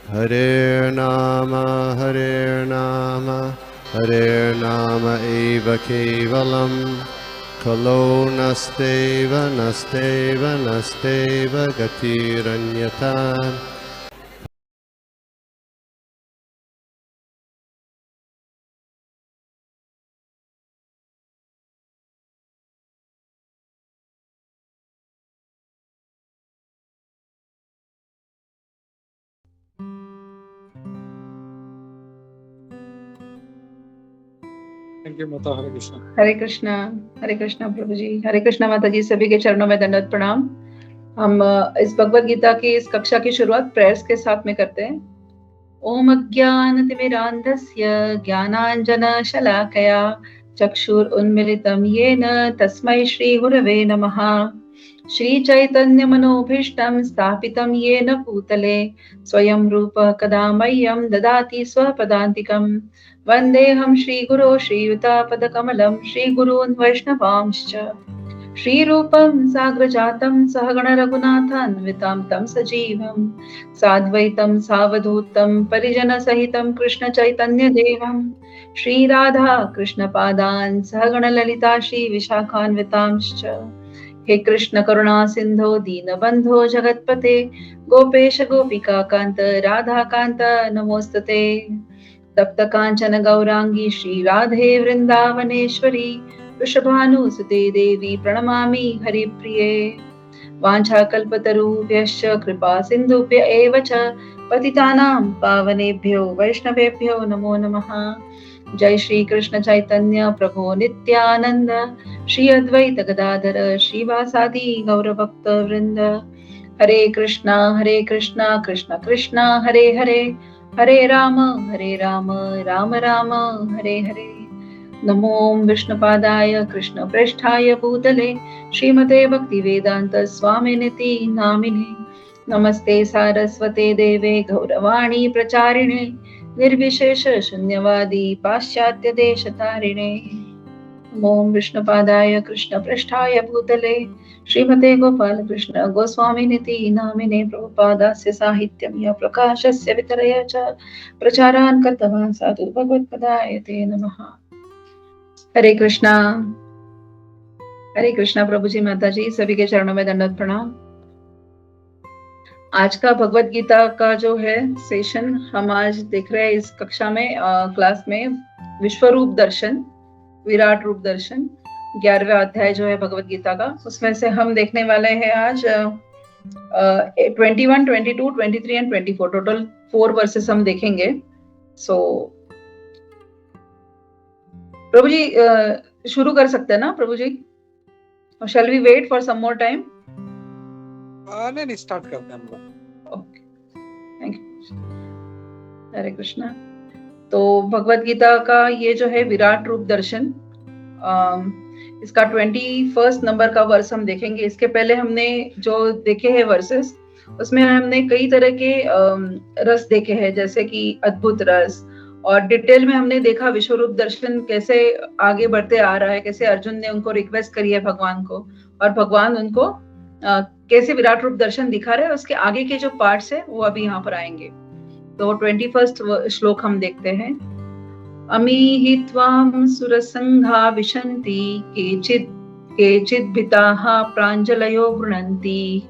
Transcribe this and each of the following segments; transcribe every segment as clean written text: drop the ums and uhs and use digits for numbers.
Hare Nama eva kevalam kalo nasteva nasteva nasteva gatiranyata. Thank you माता। हरे कृष्णा प्रभु जी। हरे कृष्णा माता जी, सभी के चरणों में दंडवत प्रणाम। हम इस भगवत गीता की इस कक्षा की शुरुआत प्रेयर्स के साथ में करते हैं। ओम अज्ञानतिमिरान्धस्य ज्ञानाञ्जनशलाकया चक्षुरुन्मिलितं येन तस्मै श्रीगुरवे नमः। श्रीचैतन्यमनोभीष्टं स्थापितं येन भूतले स्वयं रूपः कदा मह्यं ददाति स्वपदान्तिकम्। वन्देऽहं श्रीगुरो श्रीयुतापदकमलं श्रीगुरून् वैष्णवांश्च श्रीरूपं साग्रजातं सहगण रघुनाथान्वितं तं सजीवं साद्वैतं सावधूतं परिजनसहितं कृष्ण चैतन्य देवं श्रीराधा कृष्णपादान् सहगण ललिता श्रीविशाखान्वितांश्च। हे कृष्ण करुणा सिंधो दीनबंधो जगत्पते गोपेश गोपिका कांत राधा कांत नमोस्तुते। तप्त कांचन गौरांगी श्री राधे वृंदावनेश्वरी वृषभानुसुते देवी प्रणमामि हरिप्रिये। वाञ्छाकल्पतरुभ्यश्च कृपा सिन्धुभ्य एव च पतितानां पावनेभ्यो वैष्णवेभ्यो नमो नमः। जय श्री कृष्ण चैतन्य प्रभु नित्यानंद श्री अद्वैत गदाधर श्रीवासादि गौरभक्त वृंद। हरे कृष्णा कृष्ण कृष्ण हरे हरे हरे राम राम राम हरे हरे। नमो विष्णुपादाय कृष्ण प्रेष्ठाय भूतले श्रीमते भक्तिवेदांत स्वामिनिति नामिने। नमस्ते सारस्वते देवे गौरवाणी प्रचारिणे निर्विशेष शून्यवादी पाश्चात्य देशतारिणे। नमो विष्णुपादाय कृष्ण प्रेष्ठाय भूतले श्रीमते गोपाल कृष्ण गोस्वामिनिति नामिने। प्रभुपादास्य साहित्यं य प्रकाशस्य वितरय च प्रचारान् कृतवान् साधु भगवत्पदाय ते नमः। हरे कृष्णा प्रभु जी, माता जी, सभी के चरणों में दंडवत प्रणाम। आज का भगवत गीता का जो है सेशन हम आज देख रहे हैं इस कक्षा में क्लास में विश्वरूप दर्शन, विराट रूप दर्शन, 11वां अध्याय जो है भगवत गीता का, उसमें से हम देखने वाले हैं आज 21, 22, 23 एंड 24, टोटल 4 वर्सेस हम देखेंगे। सो प्रभु जी शुरू कर सकते हैं ना प्रभु जी? और shall we wait for some more time? नहीं, स्टार्ट करते हैं हम लोग। Okay, thank you. Hare Krishna. तो भगवत गीता का ये जो है विराट रूप दर्शन, इसका 21 नंबर का वर्स हम देखेंगे। इसके पहले हमने जो देखे हैं वर्सेस, उसमें हमने कई तरह के रस देखे हैं, जैसे कि अद्भुत रस, और डिटेल में हमने देखा विश्वरूप दर्शन कैसे आगे बढ़ते आ रहा है, कैसे अर्जुन ने उनको रिक्वेस्ट करी है भगवान को, और भगवान उनको कैसे विराट रूप दर्शन दिखा रहे हैं। उसके आगे के जो पार्ट्स है वो अभी यहाँ पर आएंगे। तो 21 श्लोक हम देखते हैं। अमीहि त्वां सुरसंघा विशन्ति केचित् भीताः प्राञ्जलयो गृह्णन्ति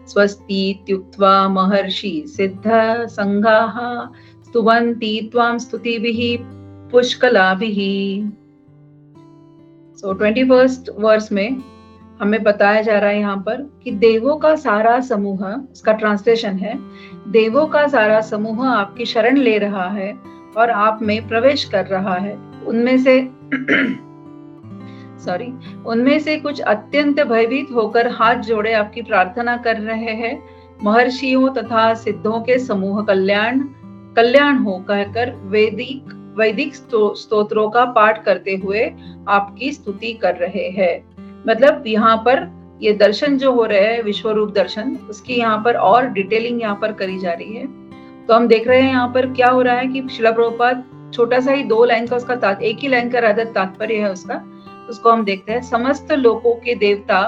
स्वस्तीत्युक्त्वा महर्षि सिद्ध संघाः स्तुवन्ति त्वां स्तुतिभिः पुष्कलाभिः। सो 21 वर्स में हमें बताया जा रहा है यहाँ पर कि देवों का सारा समूह, इसका ट्रांसलेशन है, देवों का सारा समूह आपकी शरण ले रहा है और आप में प्रवेश कर रहा है। उनमें से कुछ अत्यंत भयभीत होकर हाथ जोड़े आपकी प्रार्थना कर रहे हैं। महर्षियों तथा सिद्धों के समूह कल्याण हो कहकर वैदिक स्तोत्रों का पाठ करते हुए आपकी स्तुति कर रहे हैं। मतलब यहाँ पर ये दर्शन जो हो रहे हैं विश्वरूप दर्शन, उसकी यहाँ पर और डिटेलिंग यहाँ पर करी जा रही है। तो हम देख रहे हैं यहाँ पर क्या हो रहा है कि श्रील प्रभुपाद छोटा सा ही 2 लाइन का उसका एक ही लाइन का राधा तात्पर्य है उसका, उसको हम देखते हैं। समस्त लोकों के देवता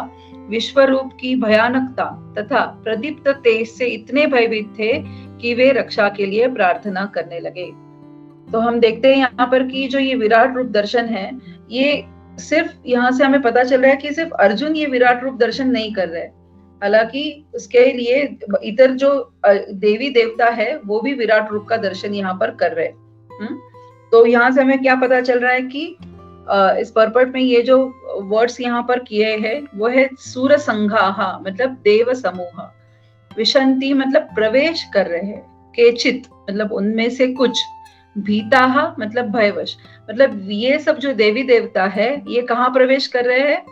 विश्व रूप की भयानकता तथा प्रदीप्त तेज से इतने भयभीत थे कि वे रक्षा के लिए प्रार्थना करने लगे। तो हम देखते हैं यहाँ पर कि जो ये विराट रूप दर्शन है, ये सिर्फ यहाँ से हमें पता चल रहा है कि सिर्फ अर्जुन ये विराट रूप दर्शन नहीं कर रहे, हालांकि उसके लिए इतर जो देवी देवता है वो भी विराट रूप का दर्शन यहाँ पर कर रहे हैं। तो यहाँ से हमें क्या पता चल रहा है कि इस पर्पट में ये जो वर्ड्स यहाँ पर किए हैं वो है सूर संघाहा मतलब देव समूह, विशंति मतलब प्रवेश कर रहे हैं, केचित मतलब उनमें से कुछ, भीताहा मतलब भयवश, मतलब ये सब जो देवी देवता है ये कहाँ प्रवेश कर रहे हैं,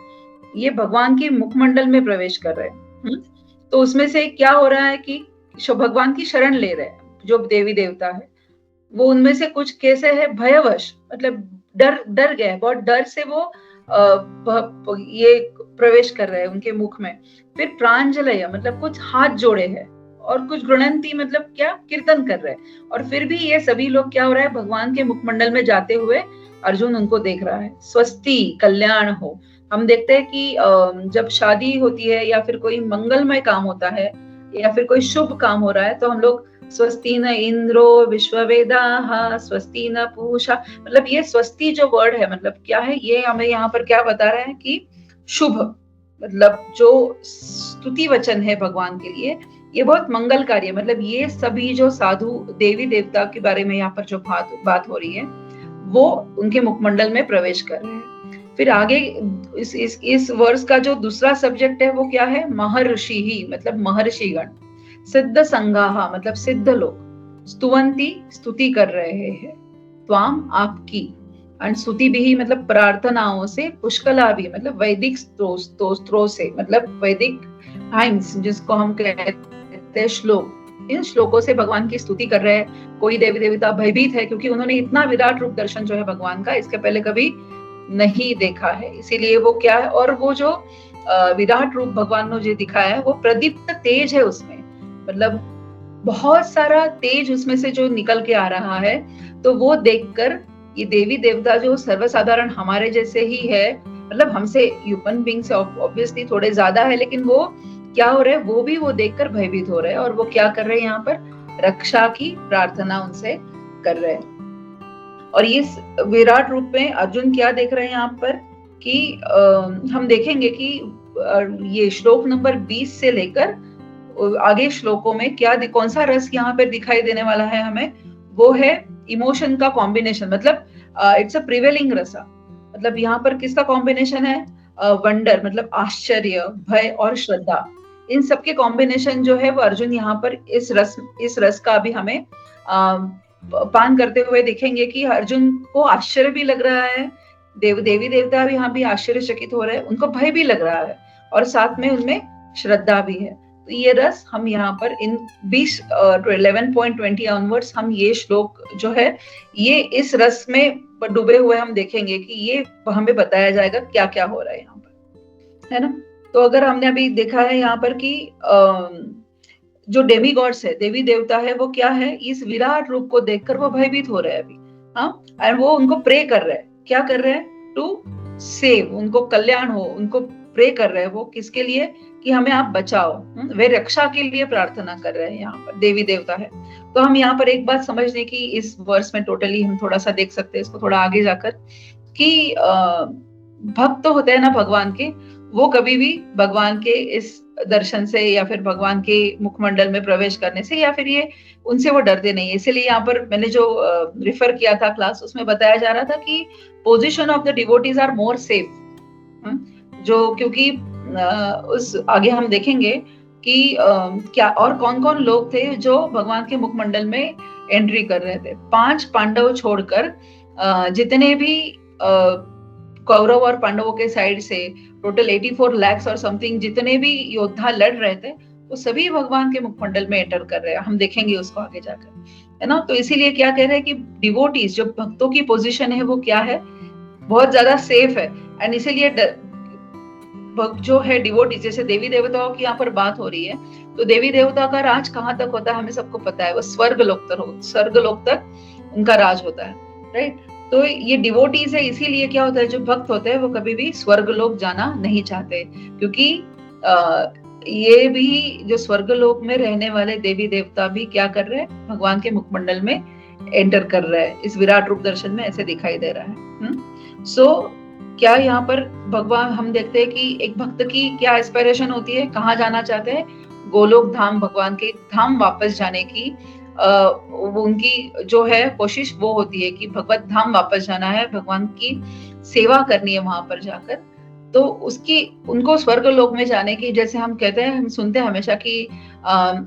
ये भगवान के मुखमंडल में प्रवेश कर रहे हैं। तो उसमें से क्या हो रहा है कि भगवान की शरण ले रहे हैं जो देवी देवता है, वो उनमें से कुछ कैसे है, भयवश मतलब डर गए, बहुत डर से वो ये प्रवेश कर रहे हैं उनके मुख में। फिर प्रांजलय मतलब कुछ हाथ जोड़े हैं, और कुछ गृणंती मतलब क्या, कीर्तन कर रहे हैं। और फिर भी ये सभी लोग क्या हो रहा है, भगवान के मुखमंडल में जाते हुए अर्जुन उनको देख रहा है। स्वस्ति कल्याण हो, हम देखते हैं कि जब शादी होती है या फिर कोई मंगलमय काम होता है या फिर कोई शुभ काम हो रहा है तो हम लोग स्वस्ति न इंद्रो विश्ववेदाः स्वस्ति न पूषा, मतलब ये स्वस्ति जो वर्ड है मतलब क्या है, ये हमें यहाँ पर क्या बता रहे हैं कि शुभ, मतलब जो स्तुति वचन है भगवान के लिए ये बहुत मंगलकारी है। मतलब ये सभी जो साधु देवी देवता के बारे में यहाँ पर जो बात हो रही है वो उनके मुखमंडल में प्रवेश कर रहे हैं। फिर आगे इस वर्ष का जो दूसरा सब्जेक्ट है वो क्या है, महर्षि ही मतलब महर्षिगण, सिद्ध संगाहा मतलब सिद्ध लोग, स्तुवंती स्तुति कर रहे हैं, त्वाम आपकी, एंड स्तुति भी ही मतलब प्रार्थनाओं से, पुष्कला भी मतलब वैदिक स्त्रोत से, मतलब वैदिक हाइम्स जिसको हम कहते हैं श्लोक, इन श्लोकों से भगवान की स्तुति कर रहे हैं। कोई देवी देवता भयभीत है क्योंकि उन्होंने इतना विराट रूप दर्शन जो है भगवान का इसके पहले कभी नहीं देखा है, इसीलिए वो क्या है, और वो जो विराट रूप भगवान ने जो दिखाया है वो प्रदीप्त तेज है, उसमें मतलब बहुत सारा तेज उसमें से जो निकल के आ रहा है। तो वो देखकर ये देवी देवता जो सर्वसाधारण हमारे जैसे ही है, मतलब हमसे ह्यूमन बीइंग से ऑब्वियसली थोड़े ज्यादा है, लेकिन वो क्या हो रहे हैं, वो भी वो देखकर भयभीत हो रहे हैं और वो क्या कर रहे हैं, यहाँ पर रक्षा की प्रार्थना उनसे कर रहे हैं। और ये विराट रूप में अर्जुन क्या देख रहे हैं यहाँ पर कि हम देखेंगे कि ये श्लोक नंबर 20 से लेकर आगे श्लोकों में क्या कौन सा रस यहाँ पे दिखाई देने वाला है हमें, वो है इमोशन का कॉम्बिनेशन, मतलब इट्स अ प्रिवेलिंग रसा, मतलब यहाँ पर किसका कॉम्बिनेशन है, वंडर मतलब आश्चर्य, भय और श्रद्धा, इन सबके कॉम्बिनेशन जो है वो अर्जुन यहाँ पर इस रस का भी हमें पान करते हुए देखेंगे कि अर्जुन को आश्चर्य भी लग रहा है, देवी देवता भी यहाँ भी आश्चर्यचकित हो रहे हैं, उनको भय भी लग रहा है और साथ में उनमें श्रद्धा भी है। तो ये रस हम यहाँ पर इन 11.20 ऑनवर्ड्स हम ये श्लोक जो है ये इस रस में डूबे हुए हम देखेंगे कि ये हमें बताया जाएगा क्या क्या हो रहा है यहाँ पर, है ना। तो अगर हमने अभी देखा है यहाँ पर कि जो डेमी गॉड्स है, देवी देवता है, वो क्या है, इस विराट रूप को देखकर वो भयभीत हो रहे हैं अभी, हाँ, एंड वो उनको प्रे कर रहे हैं, क्या कर रहे हैं, टू सेव, उनको कल्याण हो, उनको प्रे कर रहे हैं, वो किसके लिए, कि हमें आप बचाओ, वे रक्षा के लिए प्रार्थना कर रहे हैं, यहाँ पर देवी देवता है। तो हम यहाँ पर एक बात समझने की इस वर्स में टोटली हम थोड़ा सा देख सकते हैं इसको थोड़ा आगे जाकर, कि भक्त तो होते हैं ना भगवान के, वो कभी भी भगवान के इस दर्शन से या फिर भगवान के मुखमंडल में प्रवेश करने से या फिर ये उनसे वो डरते नहीं है। इसीलिए यहाँ पर मैंने जो रिफर किया था क्लास, उसमें बताया जा रहा था कि position of the devotees are more safe, जो क्योंकि उस आगे हम देखेंगे कि क्या और कौन कौन लोग थे जो भगवान के मुखमंडल में एंट्री कर रहे थे। 5 पांडव छोड़कर जितने भी कौरव और पांडवों के साइड से टोटल 84 लाख और समथिंग जितने भी योद्धा लड़ रहे थे वो सभी भगवान के मुखमंडल में एंटर कर रहे हैं, हम देखेंगे उसको आगे जाकर, है ना। तो इसीलिए क्या कह रहे हैं कि डिवोटीज जो भक्तों की पोजीशन है वो क्या है, बहुत ज्यादा सेफ है। एंड इसीलिए जो है डिवोटीज, जैसे देवी देवताओं की यहाँ पर बात हो रही है, तो देवी देवता का राज कहाँ तक होता है हमें सबको पता है, वो स्वर्ग लोक तक उनका राज होता है, राइट। तो ये डिवोटीज है, इसीलिए क्या होता है, जो भक्त होते हैं वो कभी भी स्वर्ग लोक जाना नहीं चाहते, क्योंकि ये भी जो स्वर्गलोक में रहने वाले देवी देवता भी क्या कर रहे हैं, भगवान के मुखमंडल में एंटर कर रहा है। इस विराट रूप दर्शन में ऐसे दिखाई दे रहा है। सो क्या यहाँ पर भगवान, हम देखते हैं कि एक भक्त की क्या एस्पिरेशन होती है, कहाँ जाना चाहते हैं, गोलोक धाम, भगवान के धाम वापस जाने की उनकी जो है कोशिश वो होती है कि भगवत धाम वापस जाना है, भगवान की सेवा करनी है वहां पर जाकर। तो उसकी उनको स्वर्ग लोक में जाने की, जैसे हम कहते हैं, हम सुनते हैं हमेशा कि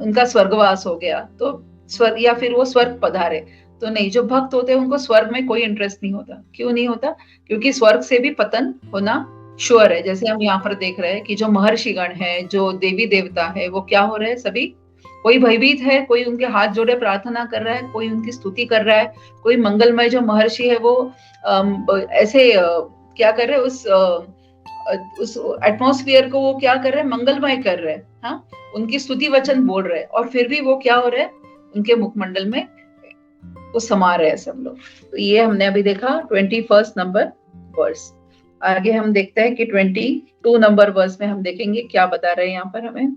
उनका स्वर्गवास हो गया, तो स्वर्ग या फिर वो स्वर्ग पधारे। तो नहीं, जो भक्त होते हैं उनको स्वर्ग में कोई इंटरेस्ट नहीं होता। क्यों नहीं होता? क्योंकि स्वर्ग से भी पतन होना श्योर है। जैसे हम यहाँ पर देख रहे हैं कि जो महर्षिगण है, जो देवी देवता है, वो क्या हो रहे हैं सभी, कोई भयभीत है, कोई उनके हाथ जोड़े प्रार्थना कर रहा है, कोई उनकी स्तुति कर रहा है, कोई मंगलमय जो महर्षि है वो ऐसे क्या कर रहे हैं, उस एटमॉस्फेयर को वो क्या कर रहे हैं, मंगलमय कर रहे हैं, हाँ, उनकी स्तुति वचन बोल रहे हैं, और फिर भी वो क्या हो रहा है, उनके मुखमंडल में वो समा रहे हैं सब लोग। तो ये हमने अभी देखा 21 नंबर वर्स। आगे हम देखते हैं कि 22 नंबर वर्स में हम देखेंगे क्या बता रहे हैं यहाँ पर हमें।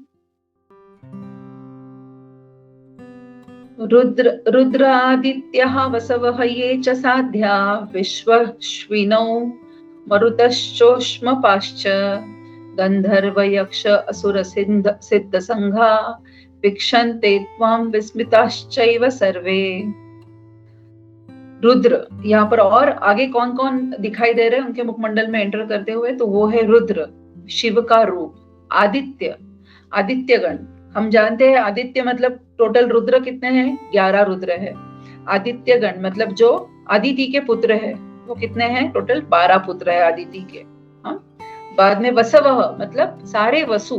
रुद्रादित्यः वसवः ये च साध्या विश्वश्विनौ मरुतश्चोष्मपाश्च गंधर्वयक्ष असुर सिद्ध संघा वीक्षन्ते त्वां विस्मिताश्चैव सर्वे। रुद्र, यहाँ पर और आगे कौन कौन दिखाई दे रहे हैं उनके मुखमंडल में एंटर करते हुए, तो वो है रुद्र, शिव का रूप, आदित्य, आदित्यगण। हम जानते हैं आदित्य मतलब टोटल रुद्र कितने हैं, 11 रुद्र है। आदित्यगण मतलब जो आदिति के पुत्र है, वो कितने हैं, टोटल 12 पुत्र है आदिति के। हाँ, बाद में वसवः मतलब सारे वसु,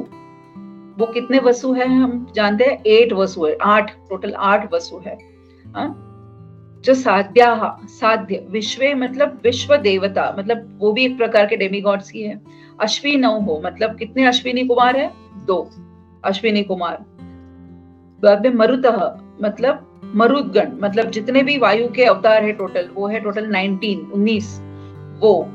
वो कितने वसु है हम जानते हैं, 8 वसु है, 8 टोटल 8 वसु है। हाँ, जो साध्य, विश्वे मतलब विश्व देवता, मतलब वो भी एक प्रकार के डेमीगॉड्स ही है। अश्विनौ हो मतलब कितने अश्विनी कुमार है, 2 अश्विनी कुमार। बाद में मरुतः मतलब मरुदगण, मतलब जितने भी वायु के अवतार है टोटल, वो है टोटल 19 वो।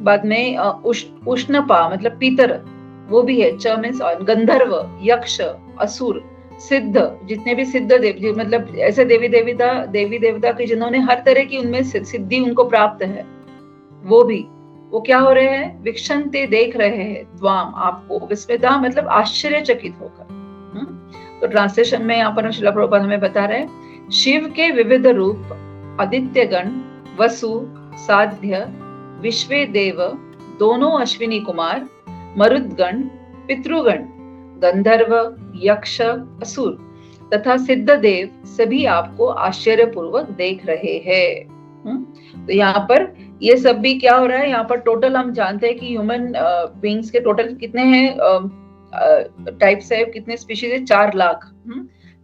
बाद में उष्णपा मतलब पीतर, वो भी है, च मीन्स गंधर्व, यक्ष, असुर, सिद्ध, जितने भी सिद्ध देव मतलब ऐसे देवी देवता के जिन्होंने हर तरह की उनमें सिद्धि उनको प्राप्त है, वो भी, वो क्या हो रहे हैं, वीक्षन्ते देख रहे हैं, त्वाम आपको, विस्मिता मतलब आश्चर्यचकित होकर। तो ट्रांसलेशन में यहाँ पर श्रील प्रभुपाद हमें बता रहे हैं, शिव के विविध रूप, आदित्यगण, वसु, साध्य, विश्वे देव, दोनों अश्विनी कुमार, मरुदगण, पितृगण, गंधर्व, यक्ष, असुर तथा सिद्ध देव सभी आपको आश्चर्यपूर्वक देख रहे हैं। तो यहाँ पर ये सब भी क्या हो रहा है, यहाँ पर टोटल हम जानते हैं कि ह्यूमन बीइंग्स के टोटल कितने हैं, टाइप्स है, कितने स्पीशीज है, 4 लाख।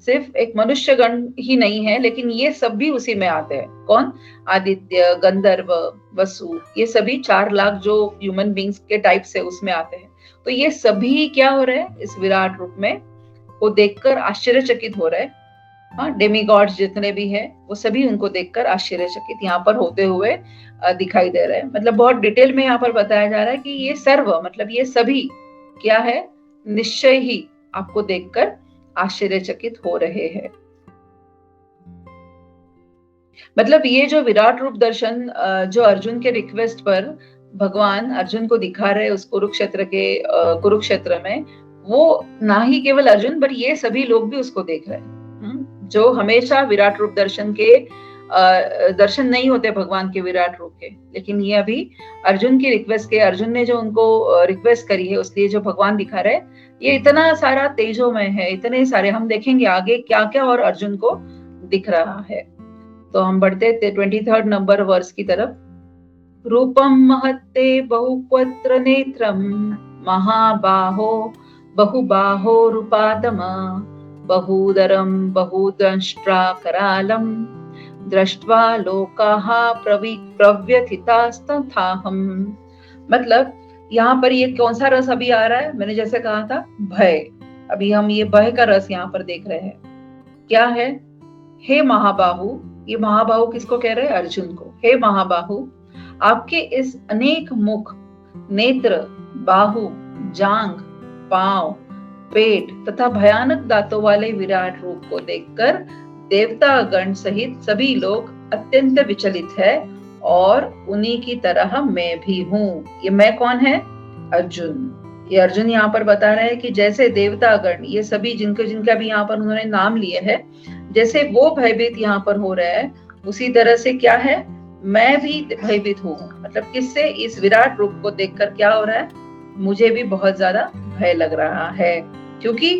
सिर्फ एक मनुष्य गण ही नहीं है, लेकिन ये सब भी उसी में आते हैं। कौन? आदित्य, गंधर्व, वसु, ये सभी 4 लाख जो ह्यूमन बीइंग्स के टाइप्स है उसमें आते हैं। तो ये सभी क्या हो रहे हैं, इस विराट रूप में वो देखकर आश्चर्यचकित हो रहे हैं। हाँ, डेमीगॉड्स जितने भी हैं वो सभी उनको देखकर आश्चर्यचकित यहाँ पर होते हुए दिखाई दे रहे हैं। मतलब बहुत डिटेल में यहाँ पर बताया जा रहा है कि ये सर्व मतलब ये सभी क्या है, निश्चय ही आपको देखकर आश्चर्यचकित हो रहे हैं। मतलब ये जो विराट रूप दर्शन जो अर्जुन के रिक्वेस्ट पर भगवान अर्जुन को दिखा रहे उस कुरुक्षेत्र में, वो ना ही केवल अर्जुन पर ये सभी लोग भी उसको देख रहे हैं, जो हमेशा विराट रूप दर्शन के दर्शन नहीं होते भगवान के विराट रूप के, लेकिन ये अभी अर्जुन की रिक्वेस्ट के, अर्जुन ने जो उनको रिक्वेस्ट करी है उसलिए जो भगवान दिखा रहे, ये इतना सारा तेजोमय है, इतने सारे, हम देखेंगे आगे क्या क्या और अर्जुन को दिख रहा है। तो हम बढ़ते 23 नंबर वर्स की तरफ। रूपम महत्ते बहुपत्र नेत्रम महाबाहो बहुबाहो रूपातम बहुदरम बहुदंष्ट्रा करालम दृष्ट्वा लोकाः प्रव्यथितास्तथाहम्। मतलब यहाँ पर ये कौन सा रस अभी आ रहा है, मैंने जैसे कहा था भय, अभी हम ये भय का रस यहाँ पर देख रहे हैं। क्या है? हे महाबाहु, ये महाबाहु किसको कह रहे हैं? अर्जुन को। हे महाबाहु, आपके इस अनेक मुख, नेत्र, बाहु, जांग, पांव, पेट तथा भयानक दांतों वाले विराट रूप को देखकर देवता गण सहित सभी लोग अत्यंत विचलित है और उन्हीं की तरह मैं भी हूँ। ये मैं कौन है? अर्जुन। ये अर्जुन यहाँ पर बता रहे हैं कि जैसे देवतागण ये सभी जिनका भी यहाँ पर उन्होंने नाम लिए है, जैसे वो भयभीत यहाँ पर हो रहा है, उसी तरह से क्या है, मैं भी भयभीत हूँ। मतलब किससे? इस विराट रूप को देखकर क्या हो रहा है, मुझे भी बहुत ज्यादा भय लग रहा है। क्योंकि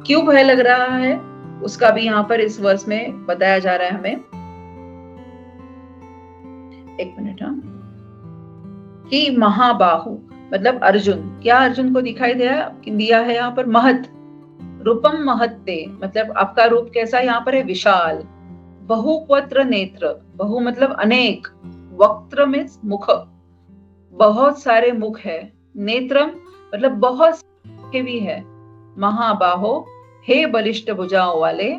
क्यों भय लग रहा है उसका भी यहाँ पर इस वर्ष में बताया जा रहा है हमें। एक मिनट, हाँ, कि महाबाहु मतलब अर्जुन, क्या अर्जुन को दिखाई दिया है यहाँ पर? महत रूपम महत्ते, मतलब आपका रूप कैसा यहाँ पर है? विशाल। बहुपत्र नेत्र, बहु मतलब अनेक, वक्त्र में मुख, बहुत सारे मुख है, नेत्रम मतलब बहुत सारे भी है, महाबाहो हे बलिष्ठ भुजाओं वाले,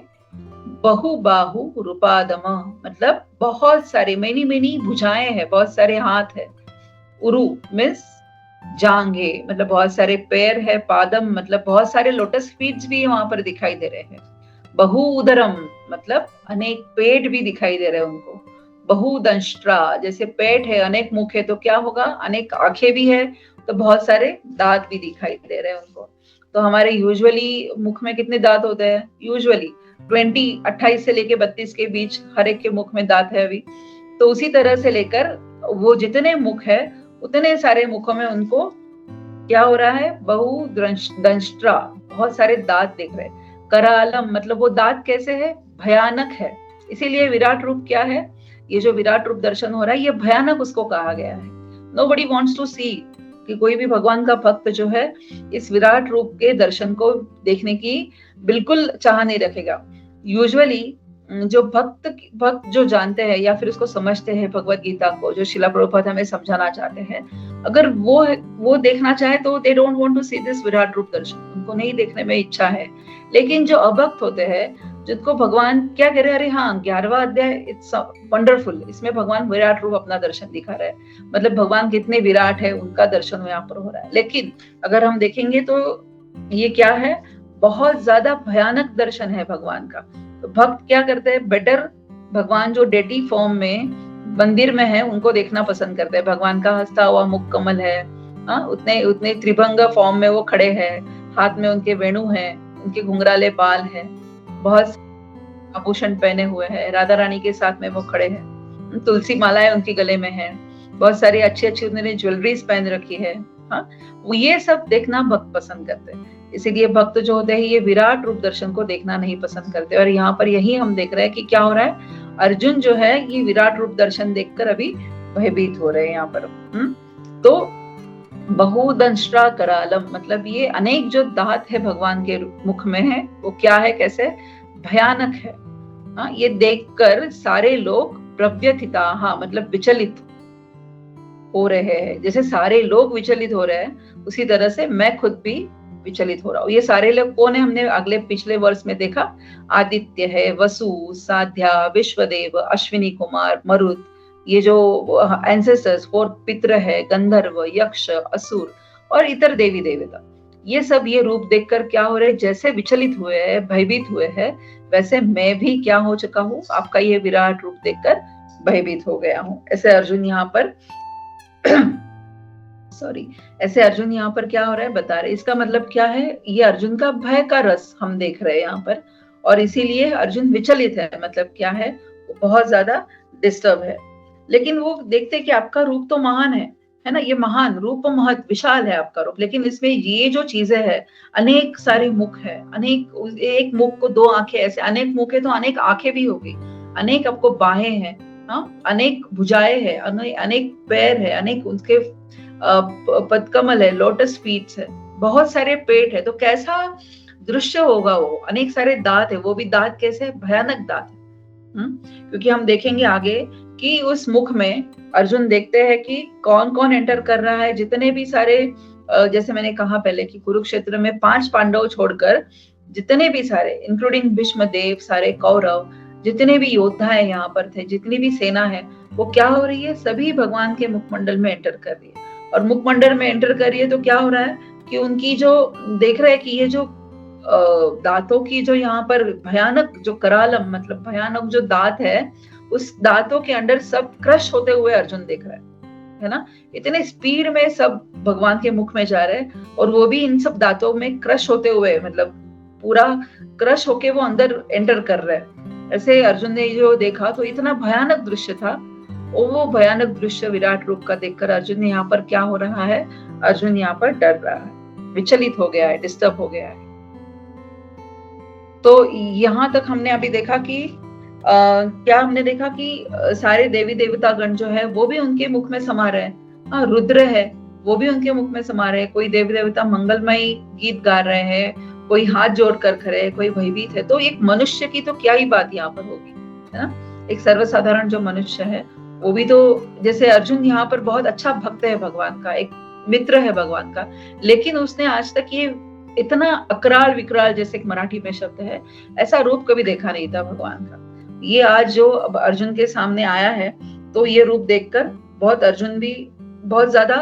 बहुबाहु रूपादम मतलब बहुत सारे, मेनी भुजाएं हैं, बहुत सारे हाथ है, उरु मीन्स जांघे मतलब बहुत सारे पैर है, पादम मतलब बहुत सारे लोटस फीट्स भी वहां पर दिखाई दे रहे हैं, बहु उदरम मतलब अनेक पेट भी दिखाई दे रहे हैं उनको, बहुदंष्ट्रा जैसे पेट है, अनेक मुख है तो क्या होगा, अनेक आंखें भी है तो बहुत सारे दांत भी दिखाई दे रहे हैं उनको। तो हमारे यूजुअली मुख में कितने दांत होते हैं? यूजुअली 28 से लेके 32 के बीच हर एक के मुख में दांत है अभी। तो उसी तरह से लेकर वो जितने मुख है उतने सारे मुखों में उनको क्या हो रहा है? बहुदंष्ट्रा, बहुत सारे दांत दिख रहे हैं। करालम मतलब वो दांत कैसे है? भयानक है। इसीलिए विराट रूप क्या है? ये जो विराट रूप दर्शन हो रहा है ये भयानक उसको कहा गया है। Nobody wants to see कि कोई भी भगवान का भक्त जो है इस विराट रूप के दर्शन को देखने की बिल्कुल चाह नहीं रखेगा। यूजुअली जो भक्त जो जानते हैं या फिर उसको समझते हैं भगवत गीता को, जो शिला प्रभुपाद हमें समझाना चाहते हैं, अगर वो देखना चाहे तो they don't want to see this विराट रूप दर्शन, उनको नहीं देखने में इच्छा है। लेकिन जो अभक्त होते हैं, जिनको भगवान क्या कह रहे हैं, अरे हाँ 11वां अध्याय इट्स वंडरफुल, इसमें भगवान विराट रूप अपना दर्शन दिखा रहे हैं, मतलब भगवान कितने विराट है उनका दर्शन यहाँ पर हो रहा है। लेकिन अगर हम देखेंगे तो ये क्या है? बहुत ज्यादा भयानक दर्शन है भगवान का। तो भक्त क्या करते हैं? बेटर भगवान जो डेटी फॉर्म में मंदिर में है उनको देखना पसंद करते हैं। भगवान का हंसता हुआ मुख कमल है, उतने त्रिभंग फॉर्म में वो खड़े हैं, हाथ में उनके वेणु हैं, उनके घुंघराले बाल हैं, बहुत आभूषण पहने हुए हैं, राधा रानी के साथ में वो खड़े हैं, तुलसी मालाएं उनके गले में है, बहुत सारी अच्छी अच्छी उन्होंने ज्वेलरीज पहन रखी है। वो ये सब देखना भक्त पसंद करते हैं। इसीलिए भक्त जो होते हैं ये विराट रूप दर्शन को देखना नहीं पसंद करते। और यहाँ पर यही हम देख रहे हैं कि क्या हो रहा है, अर्जुन जो है ये विराट रूप दर्शन देखकर अभी भयभीत हो रहे हैं यहाँ पर। तो बहुदंष्ट्रा करालम मतलब ये अनेक जो दांत है भगवान के मुख में है वो क्या है, कैसे भयानक है। ये देखकर सारे लोग प्रव्यथिता मतलब विचलित हो रहे हैं। जैसे सारे लोग विचलित हो रहे हैं उसी तरह से मैं खुद भी विचलित हो रहा हूँ। ये सारे लोग कौन है? हमने पिछले वर्ष में देखा, आदित्य है, वसु, साध्या, विश्वदेव, अश्विनी कुमार, मरुत, ये जो एंसेस्टर्स 4 पितृ है, गंधर्व, यक्ष, असुर और इतर देवी देवता, ये सब ये रूप देखकर क्या हो रहे हैं? जैसे विचलित हुए हैं, भयभीत हुए हैं, वैसे मैं भी क्या हो चुका हूँ? आपका ये विराट रूप देखकर भयभीत हो गया हूँ। ऐसे अर्जुन यहाँ पर ऐसे अर्जुन यहाँ पर क्या हो रहा है बता रहे। इसका मतलब क्या है? ये अर्जुन का भय का रस हम देख रहे हैं यहाँ पर, और इसीलिए अर्जुन विचलित है। मतलब क्या है? वो बहुत ज्यादा डिस्टर्ब है। लेकिन वो देखते कि आपका रूप तो महान है ना, ये महान रूप महत विशाल है आपका रूप, लेकिन इसमें ये जो चीजें है, अनेक सारे मुख है, अनेक, एक मुख को 2 आंखें, ऐसे अनेक मुख है तो अनेक आंखें भी होगी, अनेक आपको बाहें हैं, अनेक भुजाएं है, अनेक पैर है, अनेक उनके पदकमल है, लोटस फीट्स है, बहुत सारे पेट है। तो कैसा दृश्य होगा वो? अनेक सारे दांत है, वो भी दांत कैसे? भयानक दांत है। क्योंकि हम देखेंगे आगे कि उस मुख में अर्जुन देखते हैं कि कौन कौन एंटर कर रहा है। जितने भी सारे, जैसे मैंने कहा पहले कि कुरुक्षेत्र में 5 पांडव छोड़कर जितने भी सारे, इंक्लूडिंग भीष्म देव, सारे कौरव, जितने भी योद्धा है यहाँ पर थे, जितनी भी सेना है, वो क्या हो रही है? सभी भगवान के मुखमंडल में एंटर कर रही है। और मुखमंडल में एंटर कर रही है तो क्या हो रहा है? कि उनकी जो देख रहे हैं कि ये जो दांतों की जो यहाँ पर भयानक जो करालम मतलब भयानक जो दांत है, उस दांतों के अंदर सब क्रश होते हुए अर्जुन देख रहा है ना। इतने स्पीड में सब भगवान के मुख में जा रहे हैं और वो भी इन सब दांतों में क्रश होते हुए, मतलब पूरा क्रश होके वो अंदर एंटर कर रहे हैं। ऐसे अर्जुन ने जो देखा तो इतना भयानक दृश्य था। और वो भयानक दृश्य विराट रूप का देखकर अर्जुन ने यहाँ पर क्या हो रहा है, अर्जुन यहाँ पर डर रहा है, विचलित हो गया है, डिस्टर्ब हो गया है। तो यहाँ तक हमने अभी देखा कि क्या हमने देखा कि सारे देवी देवता गण जो है वो भी उनके मुख में समा रहे हैं। रुद्र है वो भी उनके मुख में समा रहे हैं। कोई देवी देवता मंगलमय गीत गा रहे हैं, कोई हाथ जोड़ कर खड़े है, कोई भयभीत है। तो एक मनुष्य की तो क्या ही बात यहाँ पर होगी, है ना। एक सर्वसाधारण जो मनुष्य है वो भी तो, जैसे अर्जुन यहाँ पर बहुत अच्छा भक्त है भगवान का, एक मित्र है भगवान का, लेकिन उसने आज तक ये इतना अकराल विकराल, जैसे एक मराठी में शब्द है, ऐसा रूप कभी देखा नहीं था भगवान का। ये आज जो अब अर्जुन के सामने आया है तो ये रूप देखकर बहुत अर्जुन भी बहुत ज्यादा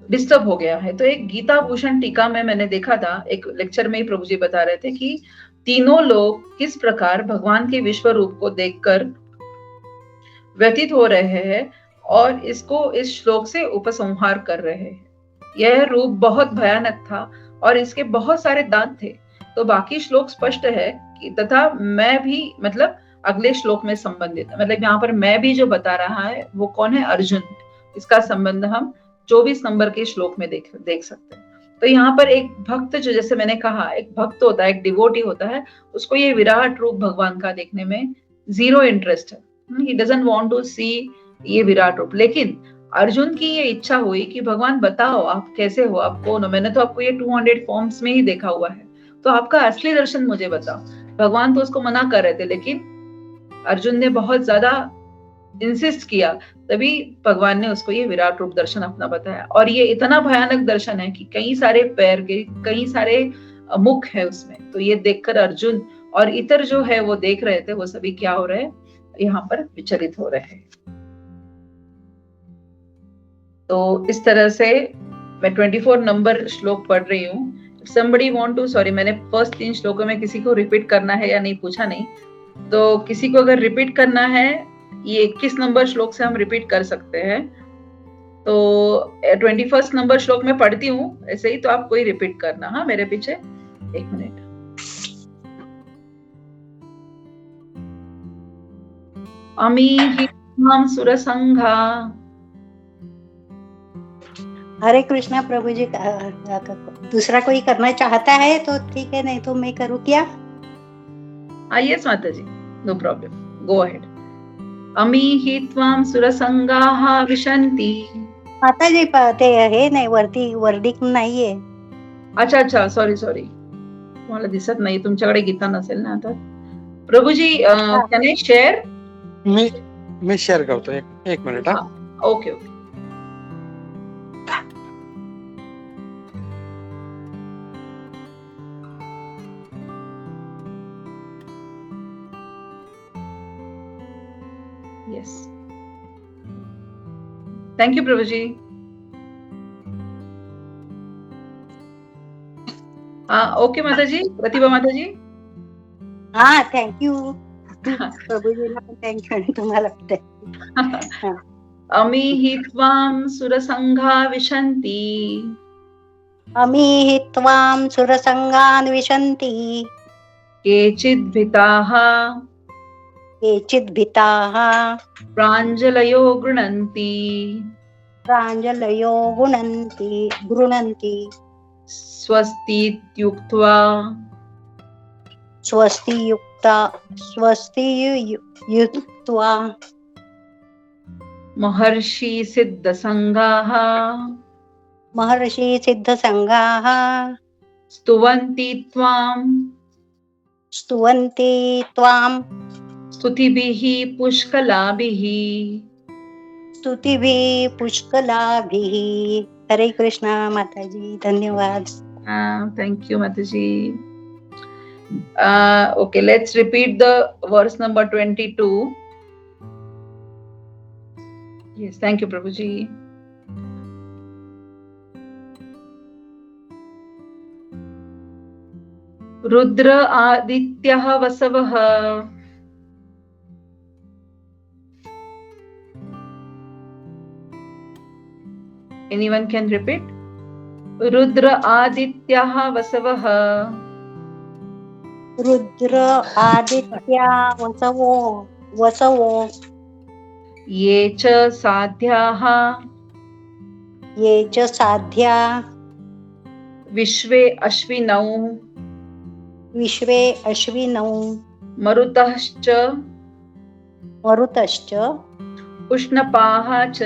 डिस्टर्ब हो गया है। तो एक गीता भूषण टीका में मैंने देखा था, एक लेक्चर में ही प्रभु जी बता रहे थे कि तीनों लोग किस प्रकार भगवान के विश्व रूप को देखकर व्यतीत हो रहे हैं और इसको इस श्लोक से उपसंहार कर रहे हैं। यह रूप बहुत भयानक था और इसके बहुत सारे दांत थे। तो बाकी श्लोक स्पष्ट है कि तथा मैं भी, मतलब अगले श्लोक में संबंधित है, मतलब यहाँ पर मैं भी जो बता रहा है वो कौन है, अर्जुन। इसका संबंध हम 24 नंबर के श्लोक में देख सकते हैं। तो यहाँ पर एक भक्त, जो जैसे मैंने कहा एक भक्त होता है, एक डिवोटी होता है, उसको ये विराट रूप भगवान का देखने में जीरो इंटरेस्ट है। ही डजंट वांट टू सी ये विराट रूप। लेकिन अर्जुन की ये इच्छा हुई कि भगवान बताओ आप कैसे हो, आप कौन हो। मैंने तो आपको ये 200 फॉर्म्स में ही देखा हुआ है, तो आपका असली दर्शन मुझे बताओ। भगवान तो उसको मना कर रहे थे, लेकिन अर्जुन ने बहुत ज्यादा इंसिस्ट किया, तभी भगवान ने उसको ये विराट रूप दर्शन अपना बताया। और ये इतना भयानक दर्शन है कि कई सारे पैर के, कई सारे मुख है उसमें। तो ये देखकर अर्जुन और इतर जो है वो देख रहे थे, वो सभी क्या हो रहे हैं, यहाँ पर विचलित हो रहे हैं। तो इस तरह से मैं 24 नंबर श्लोक पढ़ रही हूँ। Somebody want to, सॉरी मैंने फर्स्ट 3 श्लोकों में किसी को रिपीट करना है या नहीं पूछा नहीं, तो किसी को अगर रिपीट करना है ये 21 नंबर श्लोक से हम रिपीट कर सकते हैं। तो 21 नंबर श्लोक में पढ़ती हूँ ऐसे ही, तो आप कोई रिपीट करना, हाँ मेरे पीछे 1 मिनट। अमीहिमां सुरसंघा। हरे कृष्णा प्रभु जी। दूसरा कोई करना चाहता है तो ठीक है, नहीं तो मैं करूँ क्या? यस माता जी, नो प्रॉब्लम, गो अहेड। अमीहि त्वां सुरसंगाः विशन्ति। माता जी ते हे नाही, वरती वर्डिंग नाहीये। अच्छा, सॉरी तुम्हाला दिसत नाही, तुमच्याकडे गीता नसेल ना आता। Prabhu ji can I share? मी शेअर करतो, एक minute. Okay. Yes. Thank you, Prabhu ji. Okay माता जी, प्रतिभा माता जी। हाँ, thank you Prabhu ji, thank you तुम्हाला। अमीहि त्वां सुरसंघा विशन्ति। अमीहि त्वां सुरसंगान् विशन्ति। केचिद्भीताः प्राञ्जलयो गृह्णन्ति स्वस्तीत्युक्त्वा महर्षि सिद्धसंगाः स्तुवन्ति त्वां स्तुतिभिः पुष्कलाभिः। हरे कृष्णा माता जी, धन्यवाद। थैंक यू माता जी। Okay, let's repeat the verse number 22. Yes, thank you Prabhuji. Rudra आदित्यः वसवः। Anyone can repeat? रुद्र आदित्यः वसवः। रुद्र आदित्या वसवो वसवो ये च साध्याः ये च साध्या विश्वे अश्विनौ विश्वे अश्विनौ मरुतश्च मरुतश्च। उष्णपाः च।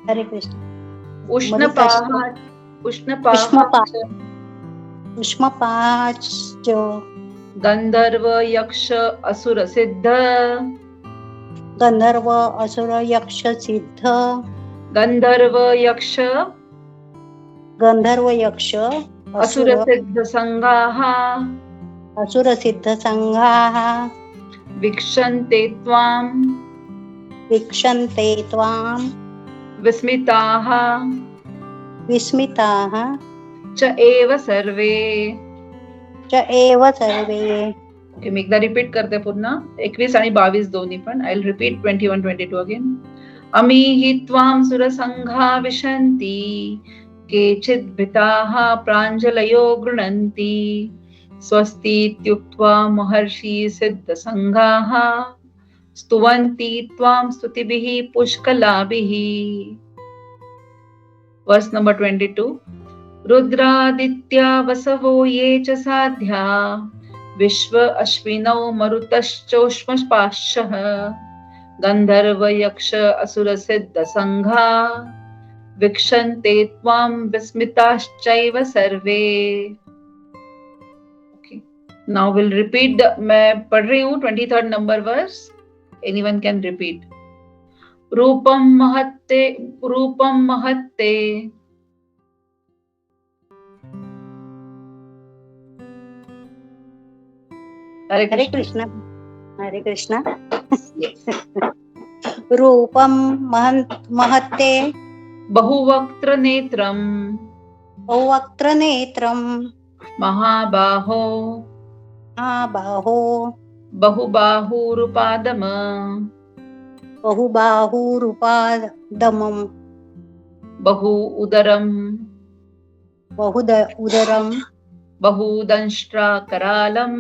हरे कृष्ण। उष्णपाः उष्णपाः च उष्णपाश्च गंधर्व यक्ष असुर सिद्ध। गंधर्व असुर यक्ष सिद्ध गंधर्व यक्ष गंधर्व यक्ष असुर सिद्ध संघाः असुर सिद्ध संघाः वीक्षन्ते त्वां वीक्षन्ते त्वां विस्मिताः विस्मिताः च एव सर्वे। च एव सर्वे। मी एकदा रिपीट करते पुन्हा 21 आणि 22 दोन्ही पण. I will repeat 21-22 again. अमी हि त्वां सुरसंघा विशन्ति केचित् भीताः प्राञ्जलयो गृह्णन्ति स्वस्तीत्युक्त्वा महर्षि सिद्धसंघाः स्तुवन्ति त्वां स्तुतिभिः पुष्कलाभिः. Verse number 22. रुद्रादित्या वसवो ये च साध्या विश्व अश्विनौ मरुतश्चोष्मपाशः गंधर्व यक्ष असुर सिद्ध संघा वीक्षन्ते त्वां विस्मिताश्चैव सर्वे. Now will repeat. मैं पढ़ रही हूँ 23rd number verse. Anyone can repeat. रूपम महत्ते हरे कृष्ण। हरे कृष्ण। रूपम महत्ते बहुवक्त्र नेत्रम बहुवक्त्र नेत्रम महाबाहो महाबाहो बहुबाहुरुपादम बहुबाहुरुपादमं बहु उदरम उदरम बहुदंष्ट्राकरालम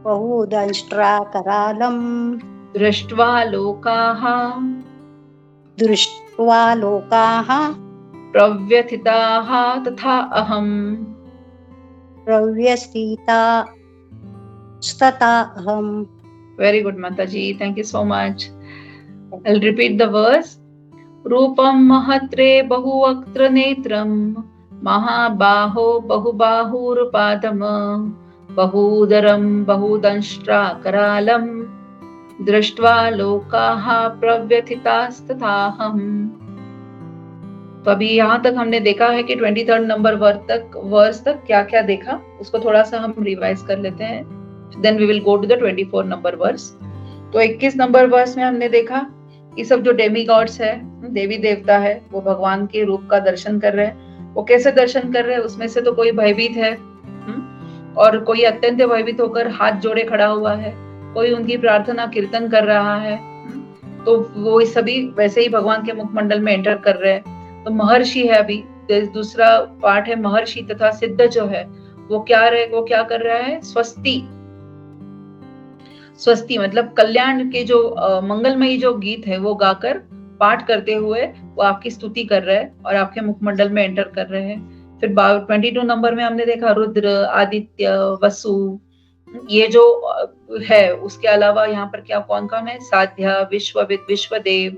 बहुदंष्ट्राकरालं दृष्ट्वा लोकाः प्रव्यथिताः तथा अहम्. प्रव्यथिता अहम्. Very good, Mataji. Thank you so much. I'll repeat the verse. रूपम महत्रे बहुवक्त्र नेत्रम महाबाहो बहुबाहुरुपादम बहुदरम बहुदंष्ट्राकरालम दृष्ट्वा लोकाः प्रव्यथितास्तथाहम्. तो अभी यहाँ तक हमने देखा है कि 23rd नंबर वर्स तक क्या क्या देखा, उसको थोड़ा सा हम रिवाइज कर लेते हैं. Then we will go to the 24 number verse. तो 21 नंबर वर्स में हमने देखा ये सब जो डेमी गॉड्स है, देवी देवता है, वो भगवान के रूप का दर्शन कर रहे हैं. वो कैसे दर्शन कर रहे हैं? उसमें से तो कोई भयभीत है और कोई अत्यंत भयभीत होकर हाथ जोड़े खड़ा हुआ है, कोई उनकी प्रार्थना कीर्तन कर रहा है. तो वो सभी वैसे ही भगवान के मुखमंडल में एंटर कर रहे हैं. तो महर्षि है, अभी दूसरा पार्ट है महर्षि तथा सिद्ध जो है वो क्या कर रहा है? स्वस्ति मतलब कल्याण के जो मंगलमयी जो गीत है वो गाकर पाठ करते हुए वो आपकी स्तुति कर रहे हैं और आपके मुखमंडल में एंटर कर रहे हैं. फिर 22 नंबर में हमने देखा रुद्र, आदित्य, वसु, ये जो है. उसके अलावा यहाँ पर क्या कौन कौन है? साध्या, विश्वविद, विश्वदेव,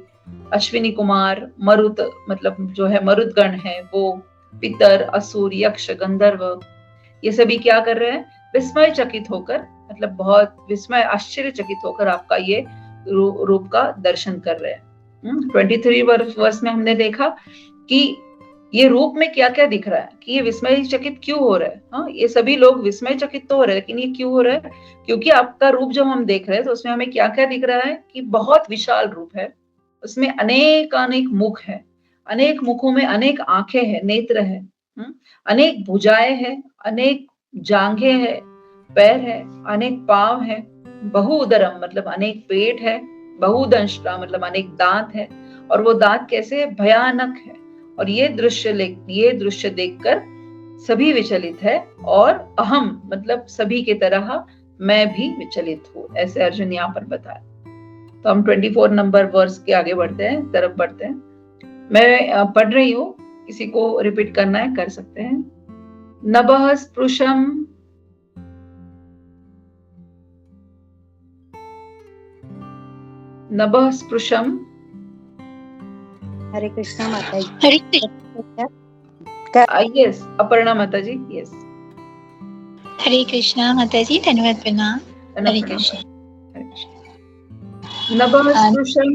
अश्विनी कुमार, मरुत मतलब जो है मरुदगण है वो, पितर, असुर, यक्ष, गंधर्व, ये सभी क्या कर रहे हैं? विस्मय चकित होकर, मतलब बहुत विस्मय आश्चर्यचकित होकर आपका ये रूप का दर्शन कर रहे हैं. 23 वर्ष में हमने देखा कि ये रूप में क्या क्या दिख रहा है, कि ये विस्मय चकित क्यों हो रहा है. हाँ, ये सभी लोग विस्मय चकित तो हो रहे हैं, लेकिन ये क्यों हो रहा है? क्योंकि आपका रूप जब हम देख रहे हैं तो उसमें हमें क्या क्या दिख रहा है कि बहुत विशाल रूप है, उसमें अनेक मुख है, अनेक मुखों में अनेक आंखें हैं, नेत्र है. अनेक भुजाएं हैं, अनेक जांघें हैं, पैर है, अनेक पांव है, बहुउदरम मतलब अनेक पेट है, बहुदंष्ट्रा मतलब अनेक दांत है, और वो दांत कैसे भयानक है। और ये दृश्य देखकर सभी विचलित है, और अहम मतलब सभी की तरह मैं भी विचलित हूँ, ऐसे अर्जुन यहाँ पर बताया। तो हम 24 नंबर वर्स के आगे तरफ बढ़ते हैं। मैं पढ़ रही हूँ, किसी को रिपीट करना है कर सकते हैं। नभः स्पृशम नभः स्पृशम। हरे कृष्णा माता जी। हरे कृष्ण। यस अपर्णा माता जी। यस हरे कृष्णा माता जी, धन्यवाद प्रणाम। हरे कृष्ण। नभः स्पृशम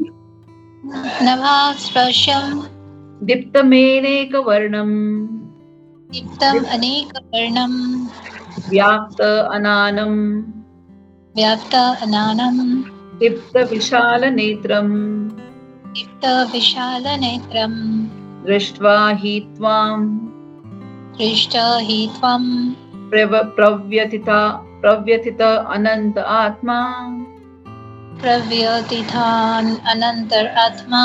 नभः स्पृशम दीप्तमेनेकवर्णम दीप्तम अनेकवर्णम व्याप्त अनानम व्याप्त अनानम दीप्त विशाल नेत्रम दीप्त विशाल नेत्रम दृष्ट्वा हि त्वां दृष्ट हि त्वं प्रव्यथित अनंत आत्मा प्रव्यथितान् अनन्तर आत्मा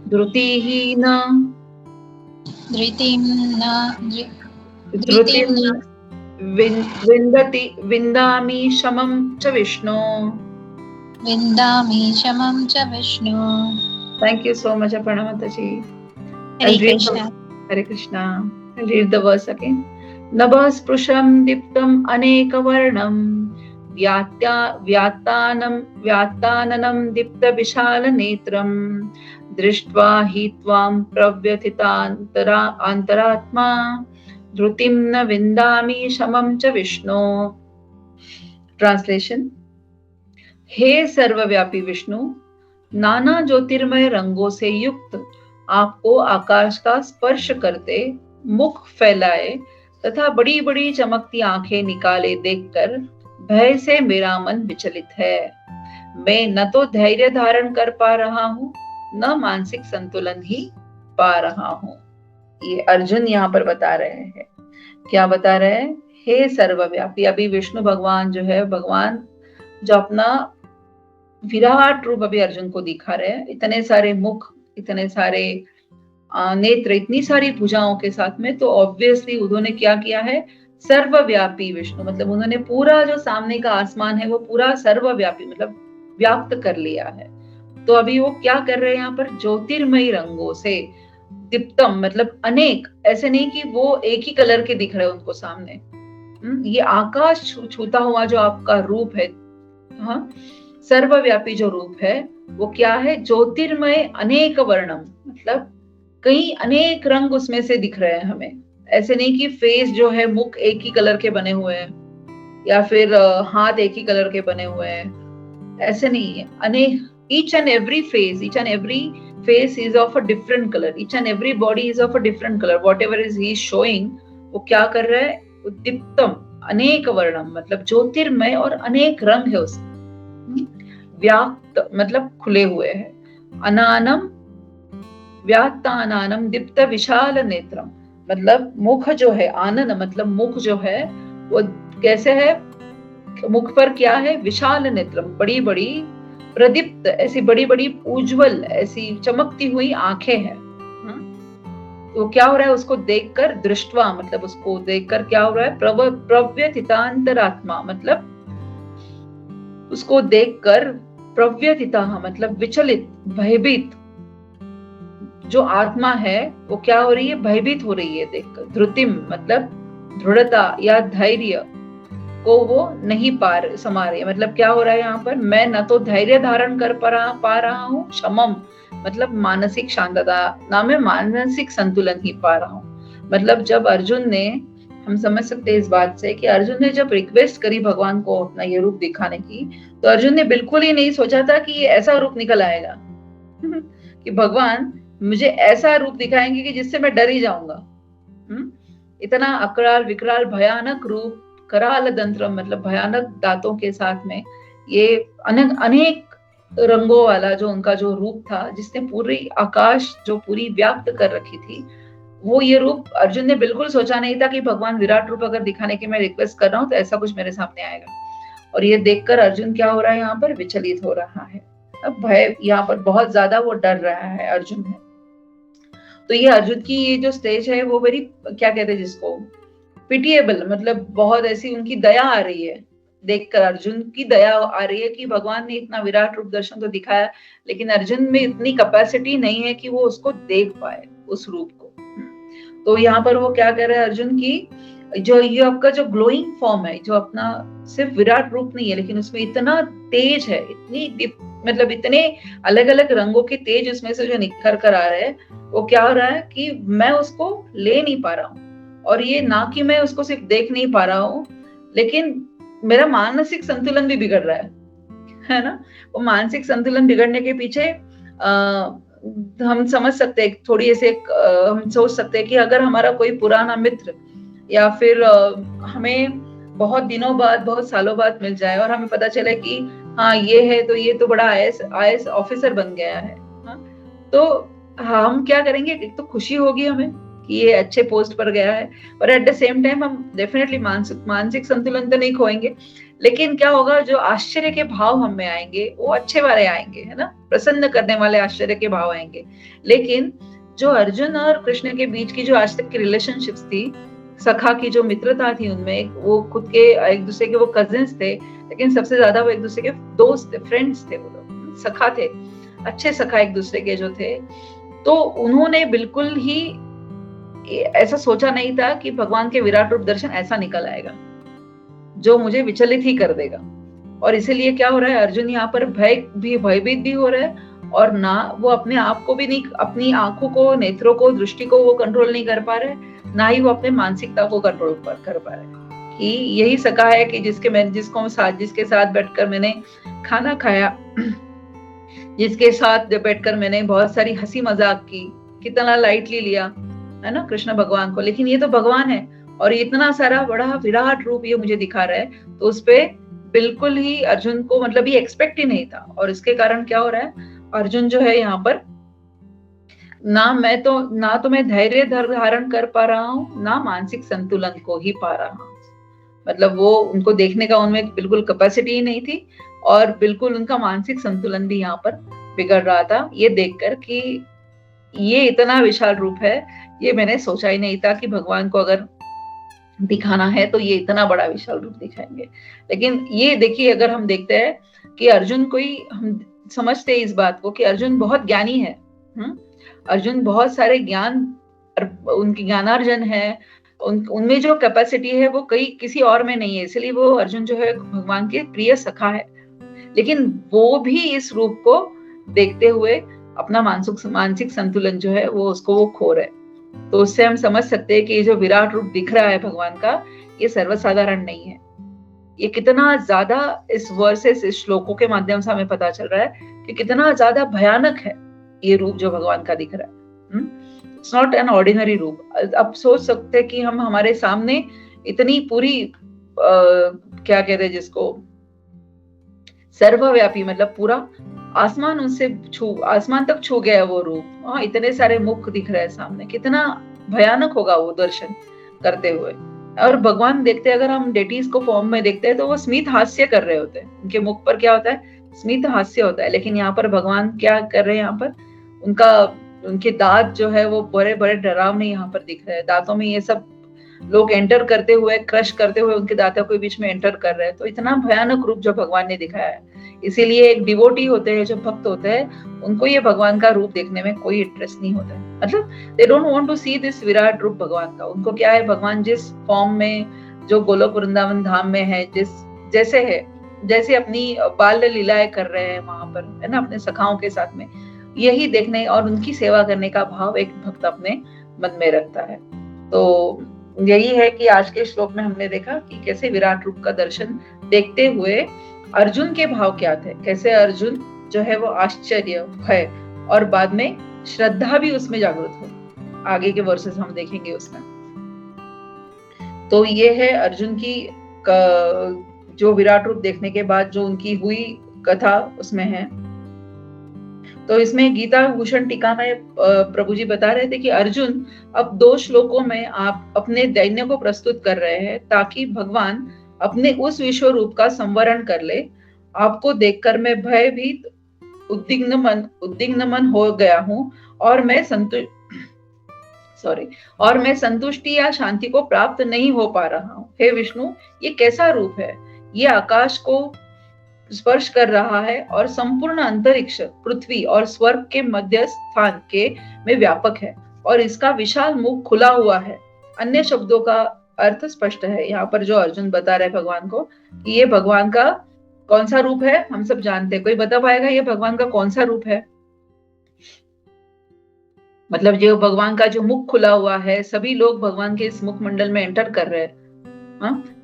धृतिहीन धृतिं विन्दामि शमं च विष्णु। विन्दामि शमं च Vishnu. Thank you so much, Aparna Mataji. Hare Krishna. Hare Krishna. I'll read the verse again. Nabha sprusham diptam anekavarnam vyattananam dipta vishala netram drishtva hi tvam pravyatitantara antaratma dhrutim na vindami shamam cha Vishnu. Translation. हे सर्वव्यापी विष्णु, नाना ज्योतिर्मय रंगों से युक्त आपको आकाश का स्पर्श करते, मुख फैलाए तथा बड़ी बड़ी चमकती आंखें निकाले देखकर भय से मेरा मन विचलित है। मैं न तो धैर्य धारण कर पा रहा हूँ, न मानसिक संतुलन ही पा रहा हूँ। ये अर्जुन यहाँ पर बता रहे हैं। क्या बता रहे हैं? हे सर्वव्यापी। अभी विष्णु भगवान जो है, भगवान जो अपना विराट रूप अभी अर्जुन को दिखा रहे हैं, इतने सारे मुख, इतने सारे नेत्र, इतनी सारी भुजाओं के साथ में, तो ऑब्वियसली उन्होंने क्या किया है? सर्वव्यापी विष्णु मतलब उन्होंने पूरा जो सामने का आसमान है वो पूरा सर्वव्यापी मतलब व्याप्त कर लिया है। तो अभी वो क्या कर रहे हैं यहाँ पर? ज्योतिर्मयी रंगों से दीप्तम मतलब अनेक, ऐसे नहीं कि वो एक ही कलर के दिख रहे हैं उनको सामने। ये आकाश छूता हुआ जो आपका रूप है, हाँ, सर्वव्यापी जो रूप है वो क्या है? ज्योतिर्मय अनेक वर्णम मतलब कई अनेक रंग उसमें से दिख रहे हैं हमें। ऐसे नहीं कि फेस जो है, मुख एक ही कलर के बने हुए हैं या फिर हाथ एक ही कलर के बने हुए हैं, ऐसे नहीं है। अनेक, each and every face is of a different color, each and every body is of a different color, whatever is he showing, वो क्या कर रहा है? दीप्तम अनेक वर्णम मतलब ज्योतिर्मय और अनेक रंग है उसमें। व्याप्त मतलब खुले हुए हैं, अनानम व्यात्तानानम दीप्त विशाल नेत्रम मतलब मुख जो है, आनन मतलब मुख जो है वो कैसे है? मुख पर क्या है? विशाल नेत्रम बड़ी बड़ी प्रदीप्त, ऐसी बड़ी बड़ी उज्जवल, ऐसी चमकती हुई आंखें हैं। तो क्या हो रहा है? उसको देखकर दृष्टवा मतलब उसको देखकर क्या हो रहा है? प्रव्यथितांतरात्मा मतलब उसको देखकर प्रव्यथिता मतलब विचलित, भयभीत जो आत्मा है वो क्या हो रही है? भयभीत हो रही है देखकर। धृतिम मतलब दृढ़ता या धैर्य को वो नहीं समा रही है। मतलब क्या हो रहा है यहाँ पर? मैं न तो धैर्य धारण कर पा रहा हूँ, क्षमम मतलब मानसिक शांतता, ना मैं मानसिक संतुलन ही पा रहा हूँ। मतलब जब अर्जुन ने, हम समझ सकते हैं इस बात से कि अर्जुन ने जब रिक्वेस्ट करी भगवान को अपना ये रूप दिखाने की, तो अर्जुन ने बिल्कुल ही नहीं सोचा था कि ये ऐसा रूप निकल आएगा कि भगवान मुझे ऐसा रूप दिखाएंगे कि जिससे मैं डर ही जाऊंगा। इतना अकराल विकराल भयानक रूप, कराल दंत्र मतलब भयानक दांतों के साथ में, ये अनेक रंगों वाला जो उनका जो रूप था, जिसने पूरी आकाश जो पूरी व्याप्त कर रखी थी, वो ये रूप अर्जुन ने बिल्कुल सोचा नहीं था कि भगवान विराट रूप अगर दिखाने की मैं रिक्वेस्ट कर रहा हूँ तो ऐसा कुछ मेरे सामने आएगा। और ये देखकर अर्जुन क्या हो रहा है, यहाँ पर विचलित हो रहा है। अब भय यहाँ पर बहुत ज्यादा वो डर रहा है अर्जुन है। तो ये अर्जुन की ये जो स्टेज है वो वेरी क्या कहते हैं जिसको पिटिएबल, मतलब बहुत ऐसी उनकी दया आ रही है, देखकर अर्जुन की दया आ रही है कि भगवान ने इतना विराट रूप दर्शन तो दिखाया, लेकिन अर्जुन में इतनी कैपेसिटी नहीं है कि वो उसको देख पाए उस रूप को। तो यहाँ पर वो क्या कह रहे हैं अर्जुन की, जो ये आपका जो ग्लोइंग फॉर्म है, जो अपना सिर्फ विराट रूप नहीं है लेकिन उसमें इतना तेज है, इतनी मतलब इतने अलग अलग रंगों के तेज उसमें से जो निखर कर आ रहे हैं, वो क्या हो रहा है कि मैं उसको ले नहीं पा रहा हूँ। और ये ना कि मैं उसको सिर्फ देख नहीं पा रहा हूँ, लेकिन मेरा मानसिक संतुलन भी बिगड़ रहा है ना। वो मानसिक संतुलन बिगड़ने के पीछे हम समझ सकते हैं, थोड़ी ऐसे हम सोच सकते हैं कि अगर हमारा कोई पुराना मित्र या फिर हमें बहुत दिनों बाद, बहुत सालों बाद मिल जाए और हमें पता चले कि हाँ ये है, तो ये तो बड़ा आईएएस ऑफिसर बन गया है, हाँ, तो हम क्या करेंगे, एक तो खुशी होगी हमें कि ये अच्छे पोस्ट पर गया है, पर एट द सेम टाइम हम डेफिनेटली मानसिक संतुलन तो नहीं खोएंगे, लेकिन क्या होगा, जो आश्चर्य के भाव हम में आएंगे वो अच्छे वाले आएंगे, है ना, प्रसन्न करने वाले आश्चर्य के भाव आएंगे। लेकिन जो अर्जुन और कृष्ण के बीच की जो आज तक की रिलेशनशिप्स थी, सखा की जो मित्रता थी उनमें, वो खुद के एक दूसरे के वो कजिन्स थे, लेकिन सबसे ज्यादा वो एक दूसरे के दोस्त थे, फ्रेंड्स थे, वो लोग सखा थे, अच्छे सखा एक दूसरे के जो थे। तो उन्होंने बिल्कुल ही ऐसा सोचा नहीं था कि भगवान के विराट रूप दर्शन ऐसा निकल आएगा जो मुझे विचलित ही कर देगा। और इसीलिए क्या हो रहा है, अर्जुन यहाँ पर भयभीत भी हो रहा है, और ना वो अपने आप को भी नहीं, अपनी आंखों को, नेत्रों को, दृष्टि को वो कंट्रोल नहीं कर पा रहे, ना ही वो अपने मानसिकता को कंट्रोल कर पा रहे कि यही सका है कि जिसके साथ बैठकर मैंने खाना खाया, जिसके साथ बैठकर मैंने बहुत सारी हंसी मजाक की, कितना लाइटली लिया, है ना, कृष्ण भगवान को, लेकिन ये तो भगवान है और इतना सारा बड़ा विराट रूप ये मुझे दिखा रहा है, तो उस पे बिल्कुल ही अर्जुन को मतलब ये एक्सपेक्ट ही नहीं था। और इसके कारण क्या हो रहा है, अर्जुन जो है यहाँ पर ना मैं धैर्य धारण कर पा रहा हूँ, ना मानसिक संतुलन को ही पा रहा हूँ। मतलब वो उनको देखने का उनमें बिल्कुल कैपेसिटी ही नहीं थी, और बिल्कुल उनका मानसिक संतुलन भी यहाँ पर बिगड़ रहा था, ये देखकर कि ये इतना विशाल रूप है, ये मैंने सोचा ही नहीं था कि भगवान को अगर दिखाना है तो ये इतना बड़ा विशाल रूप दिखाएंगे। लेकिन ये देखिए, अगर हम देखते हैं कि अर्जुन हम समझते हैं इस बात को कि अर्जुन बहुत ज्ञानी है, अर्जुन बहुत सारे ज्ञान, उनकी ज्ञानार्जन है, उनमें जो कैपेसिटी है वो किसी और में नहीं है, इसलिए वो अर्जुन जो है भगवान के प्रिय सखा है। लेकिन वो भी इस रूप को देखते हुए अपना मानसिक संतुलन जो है वो खो रहे। तो उससे हम समझ सकते हैं कि ये जो विराट रूप दिख रहा है भगवान का, ये सर्वसाधारण नहीं है। ये कितना ज्यादा इस वर्सेस, इस श्लोकों के माध्यम से हमें पता चल रहा है कि कितना ज्यादा भयानक है ये रूप जो भगवान का दिख रहा है। इट्स नॉट एन ऑर्डिनरी रूप। अब सोच सकते हैं कि हम हमारे सामने इतनी पूरी क्या कहते हैं जिसको, सर्वव्यापी, मतलब पूरा आसमान तक छू गया वो रूप। हाँ, इतने सारे मुख दिख रहे हैं सामने, कितना भयानक होगा वो दर्शन करते हुए। और भगवान देखते, अगर हम डेटीज को फॉर्म में देखते हैं तो वो स्मित हास्य कर रहे होते हैं, उनके मुख पर क्या होता है, स्मित हास्य होता है। लेकिन यहाँ पर भगवान क्या कर रहे हैं, यहाँ पर उनके दांत जो है वो बड़े बड़े डरावने यहाँ पर दिख रहे हैं। दांतों में ये सब लोग एंटर करते हुए, क्रश करते हुए उनके दांतों के बीच में एंटर कर रहे हैं। तो इतना भयानक रूप जो भगवान ने दिखाया है। इसीलिए एक डिवोटी होते हैं, जो भक्त होते हैं, उनको ये भगवान का रूप देखने में कोई इंटरेस्ट नहीं होता है। मतलब they don't want to see this विराट रूप भगवान का। उनको क्या है, भगवान जिस फॉर्म में, जो गोलोक वृंदावन धाम में है, जैसे अपनी बाल्य लीलाएं कर रहे हैं वहां पर, है ना, अपने सखाओं के साथ में, यही देखने और उनकी सेवा करने का भाव एक भक्त अपने मन में रखता है। तो यही है कि आज के श्लोक में हमने देखा कि कैसे विराट रूप का दर्शन देखते हुए अर्जुन के भाव क्या थे, कैसे अर्जुन जो है वो आश्चर्य, भय और बाद में श्रद्धा भी उसमें जागृत हो। आगे के वर्सेस हम देखेंगे उसमें। तो ये है अर्जुन की जो विराट रूप देखने के बाद जो उनकी हुई कथा उसमें है। तो इसमें गीता भूषण टीका में प्रभु जी बता रहे थे कि अर्जुन अब 2 श्लोकों में आप अपने दैन्य को प्रस्तुत कर रहे हैं ताकि भगवान अपने उस विश्व रूप का संवरण कर ले। आपको देखकर मैं भयभीत उद्विग्न मन हो गया हूँ और मैं संतुष्टि या शांति को प्राप्त नहीं हो पा रहा हूँ। हे विष्णु, ये कैसा रूप है? ये आकाश को स्पर्श कर रहा है और संपूर्ण अंतरिक्ष, पृथ्वी और स्वर्ग के मध्य स्थान के में व्यापक है और इसका विशाल मुख खुला हुआ है। अन्य शब्दों का अर्थ स्पष्ट है। यहाँ पर जो अर्जुन बता रहे भगवान को कि ये भगवान का कौन सा रूप है, हम सब जानते हैं। कोई बता पाएगा ये भगवान का कौन सा रूप है? मतलब जो भगवान का जो मुख खुला हुआ है, सभी लोग भगवान के इस मुख मंडल में एंटर कर रहे हैं।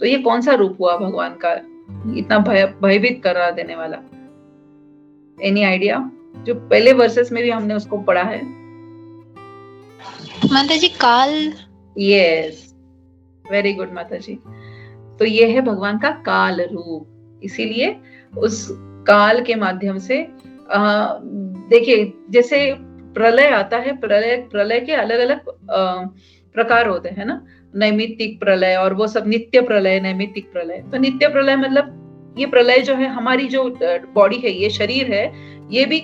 तो ये कौन सा रूप हुआ भगवान का, इतना भयभीत करा देने वाला? Any idea? जो पहले वर्सेस में भी हमने उसको पढ़ा है। माता जी काल। यस, वेरी गुड माता जी। तो ये है भगवान का काल रूप। इसीलिए उस काल के माध्यम से देखिए, जैसे प्रलय आता है, प्रलय के अलग अलग प्रकार होते हैं ना, नैमित्तिक प्रलय और वो सब, नित्य प्रलय, नैमित्तिक प्रलय। तो नित्य प्रलय मतलब ये प्रलय जो है, हमारी जो बॉडी है, ये शरीर है, ये भी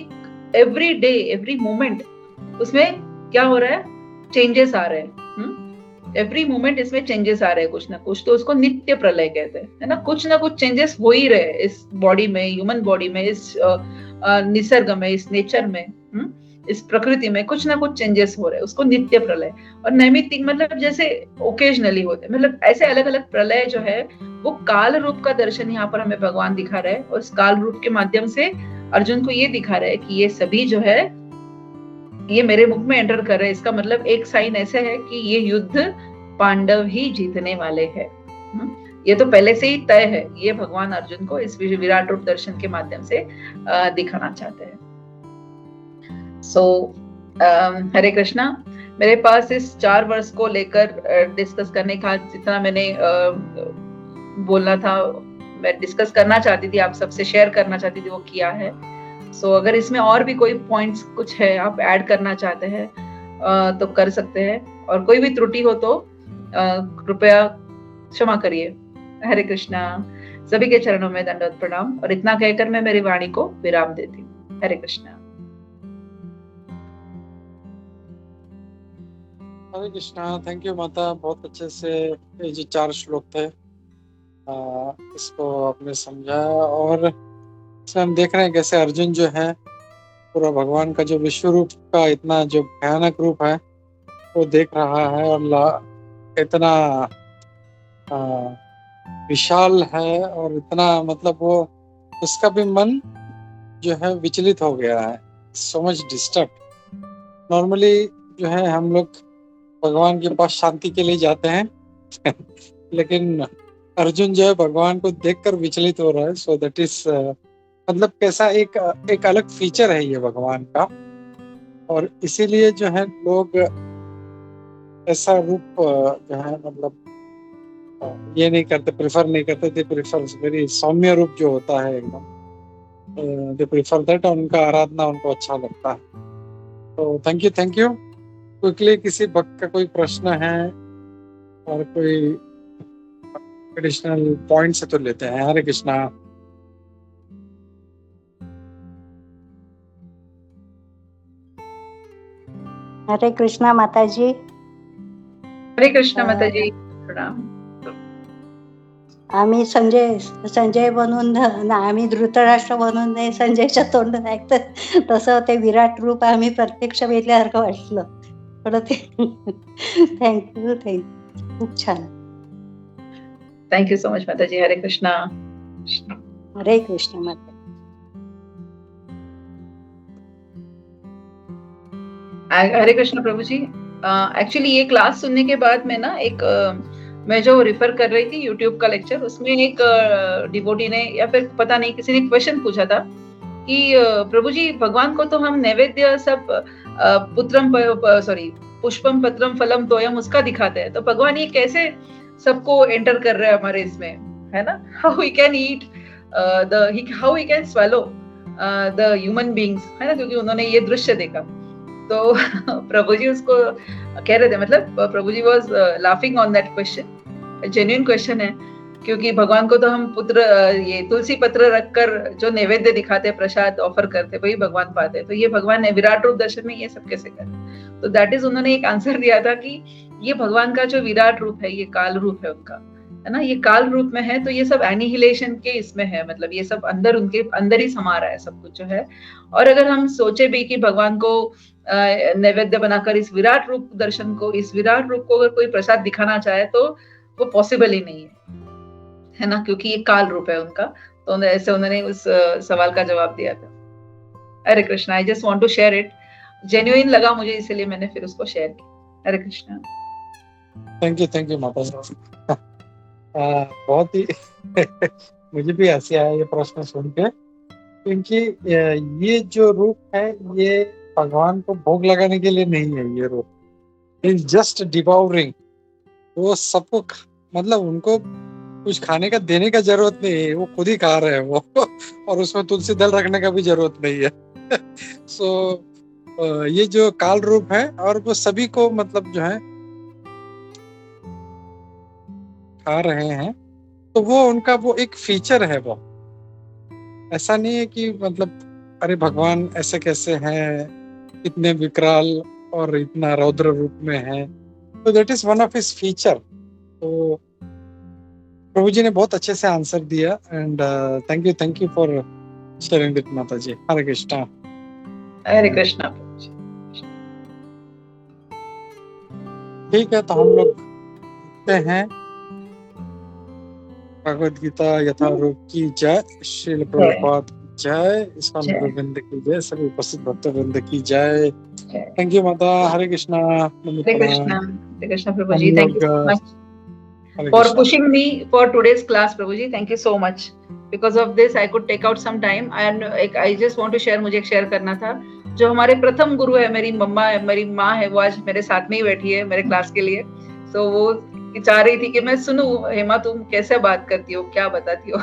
एवरी डे, एवरी मोमेंट उसमें क्या हो रहा है? चेंजेस आ रहे हैं। एवरी मोमेंट इसमें चेंजेस आ रहे हैं, कुछ ना कुछ। तो उसको नित्य प्रलय कहते हैं, है ना। कुछ ना कुछ चेंजेस हो ही रहे इस बॉडी में, ह्यूमन बॉडी में, इस निसर्ग में, इस नेचर में, इस प्रकृति में कुछ ना कुछ चेंजेस हो रहे हैं, उसको नित्य प्रलय। और नैमित्तिक मतलब जैसे ओकेजनली होते हैं, मतलब ऐसे अलग अलग प्रलय जो है वो काल रूप का दर्शन यहाँ पर हमें भगवान दिखा रहे हैं। और इस काल रूप के माध्यम से अर्जुन को ये दिखा रहे हैं कि ये सभी जो है ये मेरे मुख में एंटर कर रहे हैं। इसका मतलब एक साइन ऐसे है कि ये युद्ध पांडव ही जीतने वाले हैं। ये तो पहले से ही तय है। ये भगवान अर्जुन को इस विराट रूप दर्शन के माध्यम से दिखाना चाहते हैं। हरे कृष्णा। मेरे पास इस 4 वर्ष को लेकर डिस्कस करने का जितना मैंने बोलना था, मैं डिस्कस करना चाहती थी, आप सबसे शेयर करना चाहती थी, वो किया है। अगर इसमें और भी कोई पॉइंट्स कुछ है आप ऐड करना चाहते हैं तो कर सकते हैं, और कोई भी त्रुटि हो तो कृपया क्षमा करिए। हरे कृष्णा। सभी के चरणों में दंडवत प्रणाम। और इतना कहकर मैं मेरी वाणी को विराम देती हूँ। हरे कृष्णा। हरे कृष्णा। थैंक यू माता, बहुत अच्छे से ये जो 4 श्लोक थे इसको आपने समझा। और इसमें हम देख रहे हैं कैसे अर्जुन जो है पूरा भगवान का जो विश्व रूप का इतना जो भयानक रूप है वो देख रहा है, और इतना विशाल है, और इतना मतलब वो उसका भी मन जो है विचलित हो गया है, सो मच डिस्टर्ब। नॉर्मली जो है हम लोग भगवान के पास शांति के लिए जाते हैं लेकिन अर्जुन जो है भगवान को देखकर विचलित हो रहा है। सो दैट इज मतलब कैसा एक अलग फीचर है ये भगवान का। और इसीलिए जो है लोग ऐसा रूप जो है मतलब ये नहीं करते, प्रेफर नहीं करते। दे प्रेफर वेरी सौम्य रूप जो होता है एकदम, दे प्रेफर दैट, और उनका आराधना उनको अच्छा लगता है। तो थैंक यू। क्विकली किसी भक्त का कोई प्रश्न है और कोई एडिशनल पॉइंट्स है तो लेते हैं। हरे कृष्णा। हरे कृष्णा माता जी। हरे कृष्णा माता जी, प्रणाम। आम्ही संजय बनून आम्ही धृतराष्ट्र बनून नाही संजयच्या तोंड ऐकत तसं ते विराट रूप आम्ही प्रत्यक्ष भेटल्यासारखं वाटलं थोडं ते। थँक्यू खूप छान। थैंक यू सो मच माता जी। हरे कृष्णा। हरे कृष्ण माता। हरे कृष्ण प्रभु जी। एक्चुअली ये क्लास सुनने के बाद में ना मैं जो रेफर कर रही थी यूट्यूब का लेक्चर, उसमें एक डिवोटी ने या फिर पता नहीं किसी ने क्वेश्चन पूछा था कि प्रभु जी भगवान को तो हम नैवेद्य सब पुष्पम पत्रम फलम तोयम उसका दिखाते हैं, तो भगवान ये कैसे सबको एंटर कर रहे हैं हमारे इसमें, है ना? How we can eat how we can swallow the human beings, है ना, क्योंकि उन्होंने ये दृश्य देखा। तो प्रभु जी उसको कह रहे थे, मतलब Prabhu ji was laughing on that question, genuine question है, क्योंकि भगवान को तो हम पुत्र ये तुलसी पत्र रखकर जो नैवेद्य दिखाते, प्रसाद ऑफर करते, वही भगवान पाते, तो ये भगवान ने विराट रूप दर्शन में ये सब कैसे करे? तो दैट इज उन्होंने एक आंसर दिया था कि ये भगवान का जो विराट रूप है, ये काल रूप है उनका, है ना, ये काल रूप में है, तो ये सब एनिहिलेशन के इसमें है, मतलब ये सब अंदर उनके अंदर ही समा रहा है सब कुछ जो है। और अगर हम सोचे भी कि भगवान को नैवेद्य बनाकर इस विराट रूप दर्शन को, इस विराट रूप को अगर कोई प्रसाद दिखाना चाहे तो वो पॉसिबल ही नहीं है ना, क्योंकि ये काल रूप है उनका। तो ऐसे उन्होंने उस सवाल का जवाब दिया था। Hare Krishna, I just want to share it, genuine लगा मुझे, इसलिए मैंने फिर उसको शेयर किया। हरे कृष्णा। थैंक यू माता जी। बहुत ही मुझे भी हंसी आया ये प्रश्न सुन के, क्योंकि ये जो रूप है ये भगवान को भोग लगाने के लिए नहीं है, ये रूप इज जस्ट डिवाउरिंग। वो सबको मतलब उनको कुछ खाने का देने का जरूरत नहीं है, वो खुद ही खा रहे हैं वो और उसमें तुलसी दल रखने का भी जरूरत नहीं है। सो ये जो काल रूप है और वो सभी को मतलब जो है खा रहे हैं, तो वो उनका वो एक फीचर है। वो ऐसा नहीं है कि मतलब अरे भगवान ऐसे कैसे हैं, इतने विकराल और इतना रौद्र रूप में है, तो that is one of his feature. तो प्रभु जी ने बहुत अच्छे से आंसर दिया and thank you for sharing it माता जी। हरे कृष्णा। हरे कृष्णा। ठीक है, तो हम लोग देखते हैं भगवद गीता यथारूप की जय, श्रील प्रभुपाद की जय, इस्कॉन जय। गोविंद की जय, सभी उपस्थित भक्तवृंद की जय। जय। थैंक यू माता। Hare Krishna. Hare Krishna. Hare Krishna Prabhu ji, thank you so much Hare for Krishna. pushing me for today's class, Prabhuji. Thank you so much. Because of this, I could take out some time and I just want to share, मुझे एक share करना था। जो हमारे प्रथम गुरु है, मेरी मम्मा है, मेरी माँ है, वो आज मेरे साथ में ही बैठी है मेरे क्लास के लिए। So वो चाह रही थी कि मैं सुनूं, हेमा तुम कैसे बात करती हो, क्या बताती हो।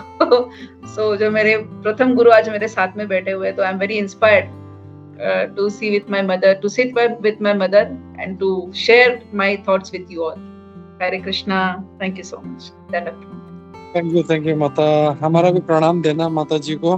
So जो मेरे प्रथम गुरु आज मेरे साथ में बैठे हुए, तो I am very inspired to see with my mother, to sit with my mother and to share my thoughts with you all. Hare Krishna. Thank you so much. Thank you माता। हमारा भी प्रणाम देना माता जी को।